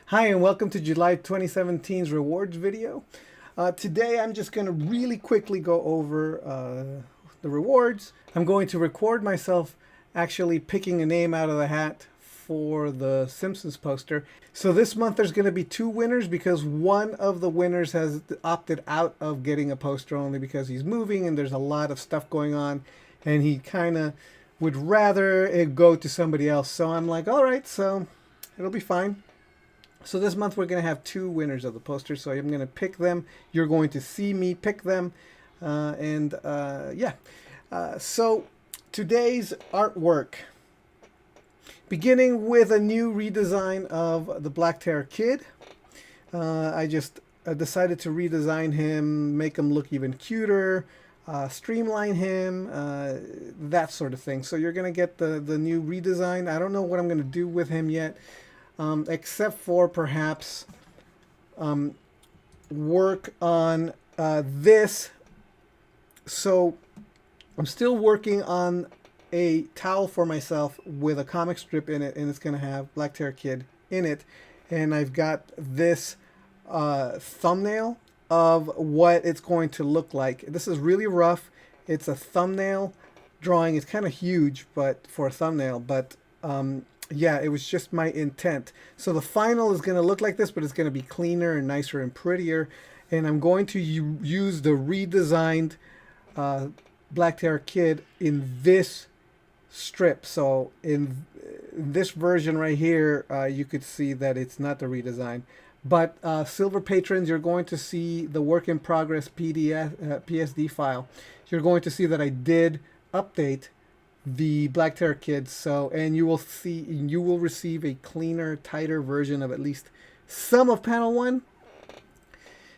Hi and welcome to July 2017's rewards video. Today I'm just going to really quickly go over the rewards. I'm going to record myself actually picking a name out of the hat for the Simpsons poster. So this month there's going to be two winners because one of the winners has opted out of getting a poster only because he's moving and there's a lot of stuff going on and he kind of would rather it go to somebody else. So I'm like, all right, so it'll be fine. So this month we're going to have two winners of the poster. So I'm going to pick them. You're going to see me pick them. So today's artwork. Beginning with a new redesign of the Black Terror Kid. I just decided to redesign him, make him look even cuter, streamline him, that sort of thing. So you're going to get the new redesign. I don't know what I'm going to do with him yet. Except for perhaps work on this. So I'm still working on a towel for myself with a comic strip in it, and it's going to have Black Terror Kid in it. And I've got this thumbnail of what it's going to look like. This is really rough. It's a thumbnail drawing. It's kind of huge, but for a thumbnail, but yeah, it was just my intent. So the final is going to look like this, but it's going to be cleaner and nicer and prettier. And I'm going to use the redesigned Black Terror Kid in this strip. So in this version right here, you could see that it's not the redesign. But silver patrons, you're going to see the work in progress PSD file. You're going to see that I did update the Black Terror Kid, and you will receive a cleaner, tighter version of at least some of panel 1.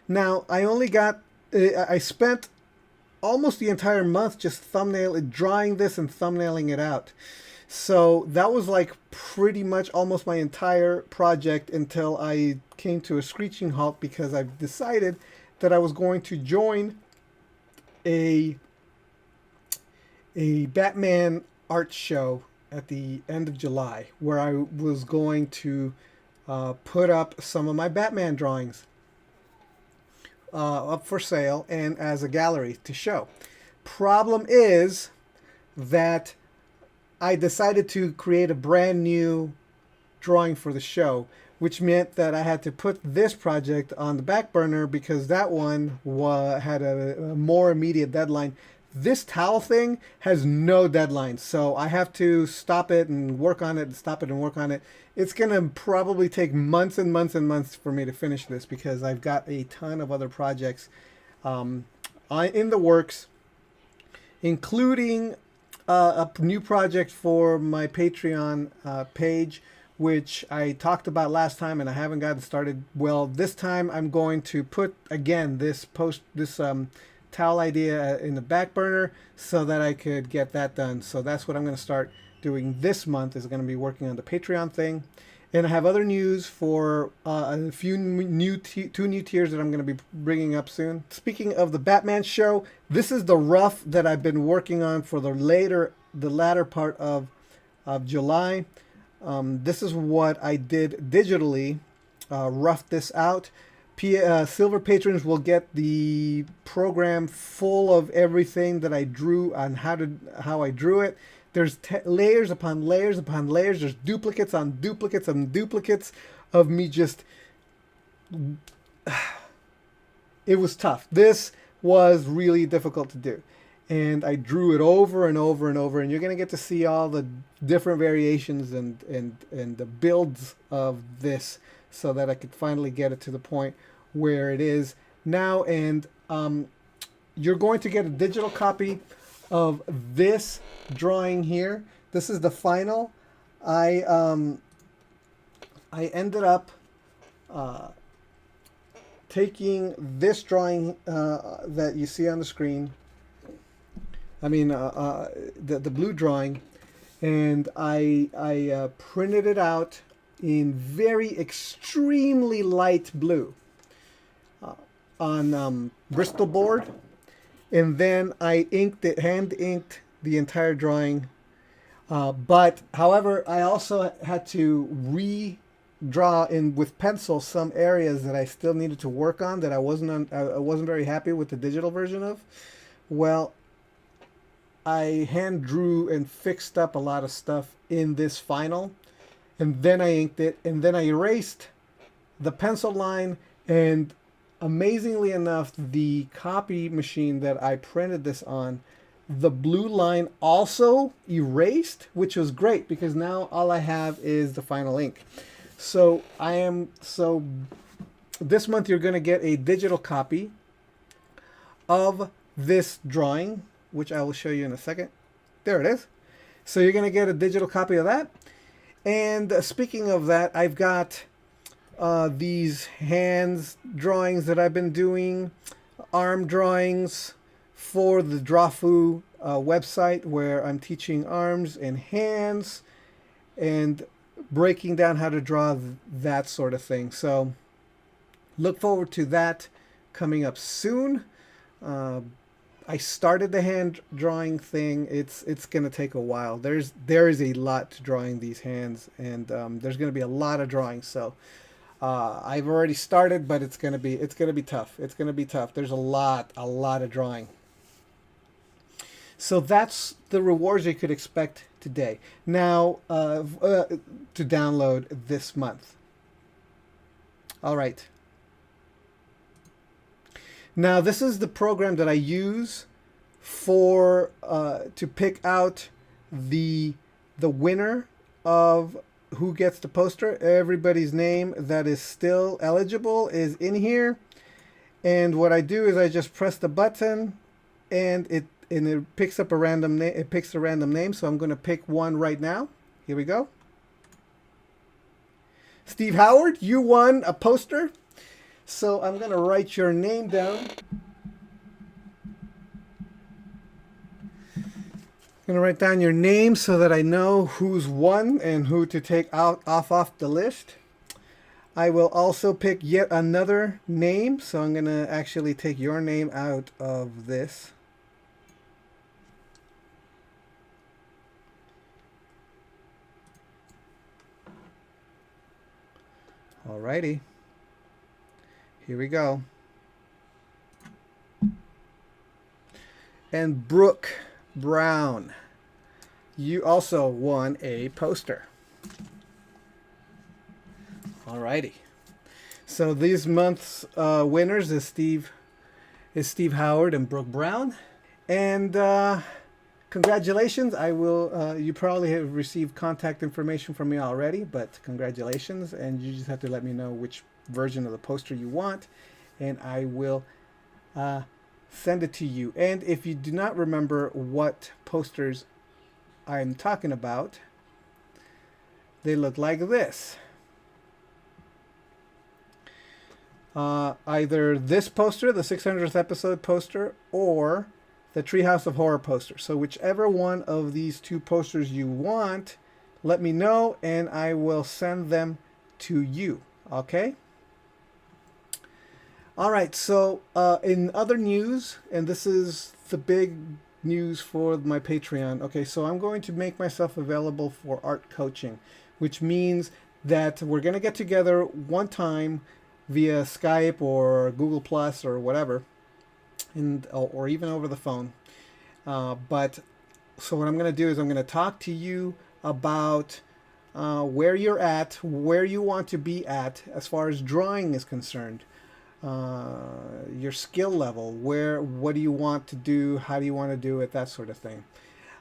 Now I spent almost the entire month just drawing this and thumbnailing it out. So that was like pretty much almost my entire project until I came to a screeching halt because I've decided that I was going to join a Batman art show at the end of July where I was going to put up some of my Batman drawings up for sale and as a gallery to show. Problem is that I decided to create a brand new drawing for the show, which meant that I had to put this project on the back burner because that one had a more immediate deadline. This towel thing has no deadline, so I have to stop it and work on it, stop it and work on it. It's going to probably take months and months and months for me to finish this because I've got a ton of other projects in the works, including a new project for my Patreon page, which I talked about last time and I haven't gotten started. Well, this time I'm going to put, again, this towel idea in the back burner so that I could get that done. So that's what I'm going to start doing this month, is going to be working on the Patreon thing. And I have other news for a few two new tiers that I'm going to be bringing up soon. Speaking of the Batman show, this is the rough that I've been working on for the latter part of July. This is what I did digitally, roughed this out. Silver patrons will get the program full of everything that I drew on how I drew it. There's layers upon layers upon layers. There's duplicates on duplicates on duplicates of me just... It was tough. This was really difficult to do. And I drew it over and over and over. And you're going to get to see all the different variations and the builds of this so that I could finally get it to the point where it is now. And you're going to get a digital copy of this drawing here. This is the final. I ended up taking this drawing that you see on the screen, the blue drawing, and I printed it out in very extremely light blue on Bristol board, and then I hand inked the entire drawing. But however, I also had to draw in with pencil some areas that I still needed to work on that I wasn't very happy with the digital version of. Well, I hand drew and fixed up a lot of stuff in this final, and then I inked it, and then I erased the pencil line, and amazingly enough, the copy machine that I printed this on, the blue line also erased, which was great because now all I have is the final ink. So this month you're going to get a digital copy of this drawing, which I will show you in a second. There it is. So you're going to get a digital copy of that. And speaking of that, I've got these hands drawings that I've been doing, arm drawings for the Drawfu website, where I'm teaching arms and hands and breaking down how to draw that sort of thing. So look forward to that coming up soon. I started the hand drawing thing. It's going to take a while. There is a lot to drawing these hands, and there's going to be a lot of drawing. So I've already started, but it's going to be tough. It's going to be tough. There's a lot of drawing. So that's the rewards you could expect today. Now to download this month. All right. Now this is the program that I use for to pick out the winner of who gets the poster. Everybody's name that is still eligible is in here, and what I do is I just press the button, and it picks up a random name. It picks a random name, so I'm going to pick one right now. Here we go. Steve Howard, you won a poster. So I'm going to write your name down. I'm going to write down your name so that I know who's won and who to take off the list. I will also pick yet another name, so I'm going to actually take your name out of this. Alrighty. Here we go. And Brooke Brown, you also won a poster. Alrighty. So these month's winners is Steve Howard and Brooke Brown. And congratulations. I will. You probably have received contact information from me already, but congratulations. And you just have to let me know which version of the poster you want, and I will send it to you. And if you do not remember what posters I'm talking about, they look like this. Either this poster, the 600th episode poster, or the Treehouse of Horror poster. So whichever one of these two posters you want, let me know and I will send them to you. Okay? All right, so in other news, and this is the big news for my Patreon. Okay, so I'm going to make myself available for art coaching, which means that we're going to get together one time via Skype or Google Plus or whatever, or even over the phone. But so what I'm going to do is I'm going to talk to you about where you're at, where you want to be at as far as drawing is concerned. Your skill level, what do you want to do, how do you want to do it, that sort of thing.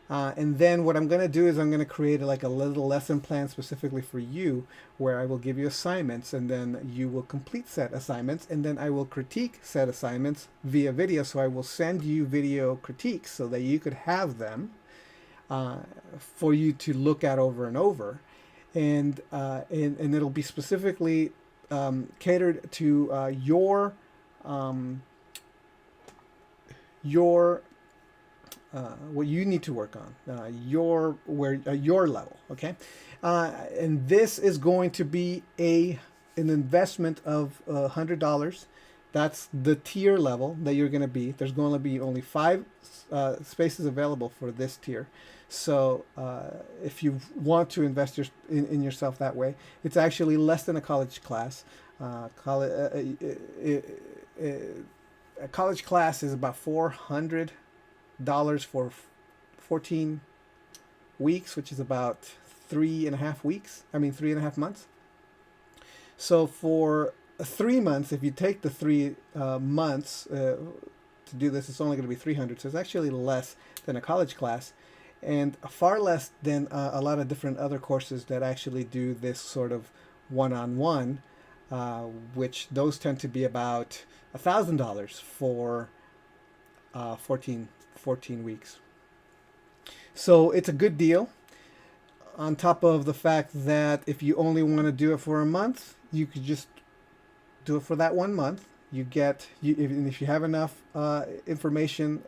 And then what I'm going to do is I'm going to create like a little lesson plan specifically for you, where I will give you assignments, and then you will complete said assignments, and then I will critique said assignments via video. So I will send you video critiques so that you could have them for you to look at over and over, and it'll be specifically catered to your what you need to work on, your level, okay? And this is going to be an investment of $100. That's the tier level that you're going to be. There's going to be only 5 spaces available for this tier. So if you want to invest in yourself that way, it's actually less than a college class. A college class is about $400 for 14 weeks, which is about 3.5 weeks. I mean, 3.5 months. So for 3 months, if you take the 3 months to do this, it's only going to be 300. So it's actually less than a college class, and far less than a lot of different other courses that actually do this sort of one-on-one, which those tend to be about $1,000 for 14 weeks. So it's a good deal. On top of the fact that if you only want to do it for a month, you could just do it for that 1 month. If you have enough information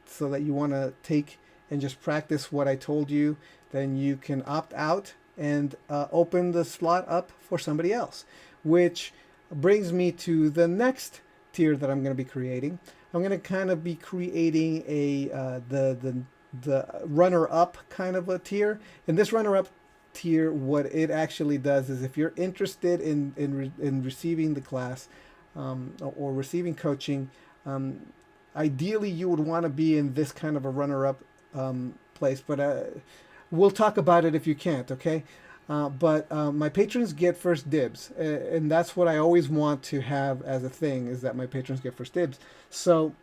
so that you want to take and just practice what I told you, then you can opt out and open the slot up for somebody else. Which brings me to the next tier that I'm going to be creating. I'm going to kind of be creating the runner-up kind of a tier. And this runner-up tier, what it actually does is, if you're interested in receiving the class or receiving coaching, ideally you would want to be in this kind of a runner-up place. But we'll talk about it if you can't, okay? But my patrons get first dibs, and that's what I always want to have as a thing, is that my patrons get first dibs. So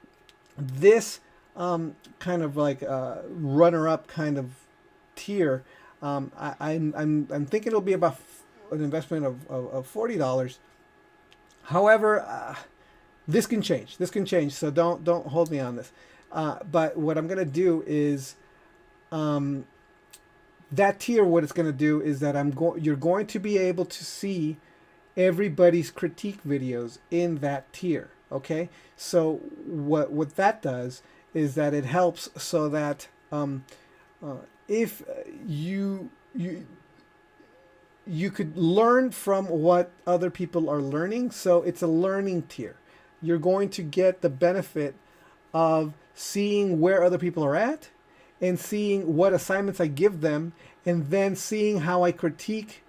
this kind of like runner-up kind of tier, I'm thinking it'll be about an investment of $40. However, this can change. This can change, so don't hold me on this. But what I'm gonna do is, that tier, what it's gonna do is that you're going to be able to see everybody's critique videos in that tier. Okay, so what that does is that it helps so that if you could learn from what other people are learning. So it's a learning tier. You're going to get the benefit of seeing where other people are at, and seeing what assignments I give them, and then seeing how I critique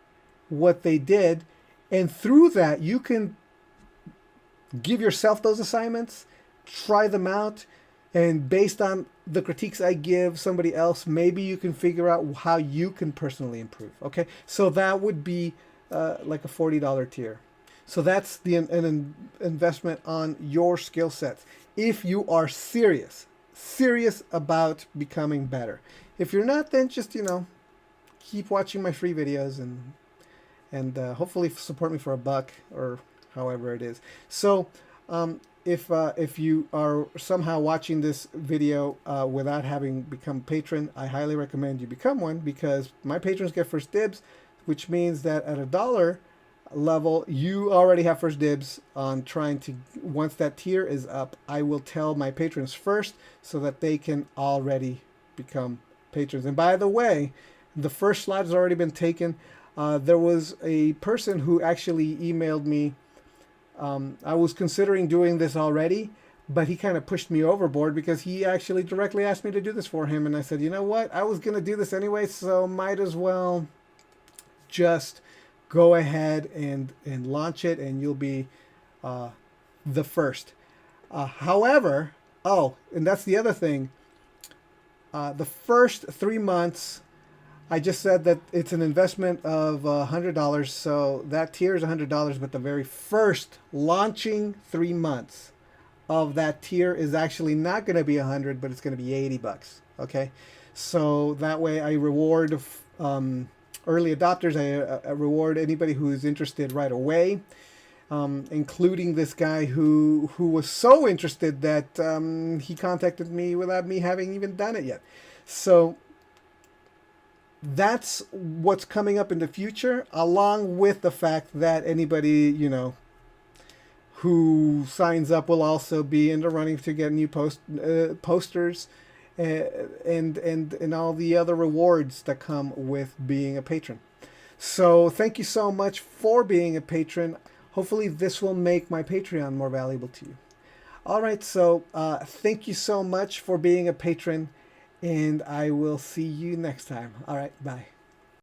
what they did. And through that, you can give yourself those assignments, try them out, and based on the critiques I give somebody else, maybe you can figure out how you can personally improve. Okay, so that would be like a $40 tier. So that's an investment on your skill sets. If you are serious about becoming better. If you're not, then just keep watching my free videos and hopefully support me for $1 or however it is. So if you are somehow watching this video without having become a patron, I highly recommend you become one, because my patrons get first dibs, which means that at $1 level, you already have first dibs on trying to, once that tier is up, I will tell my patrons first so that they can already become patrons. And by the way, the first slot has already been taken. There was a person who actually emailed me. I was considering doing this already, but he kind of pushed me overboard because he actually directly asked me to do this for him. And I said, you know what? I was going to do this anyway, so might as well just go ahead and launch it, and you'll be the first. However, and that's the other thing. The first 3 months, I just said that it's an investment of $100, so that tier is $100, but the very first launching 3 months of that tier is actually not going to be $100, but it's going to be $80. Okay, so that way I reward early adopters. I reward anybody who's interested right away, including this guy who was so interested that he contacted me without me having even done it yet. So that's what's coming up in the future, along with the fact that anybody who signs up will also be in the running to get new posters and all the other rewards that come with being a patron. So thank you so much for being a patron. Hopefully this will make my Patreon more valuable to you. All right, so thank you so much for being a patron, and I will see you next time. All right, bye.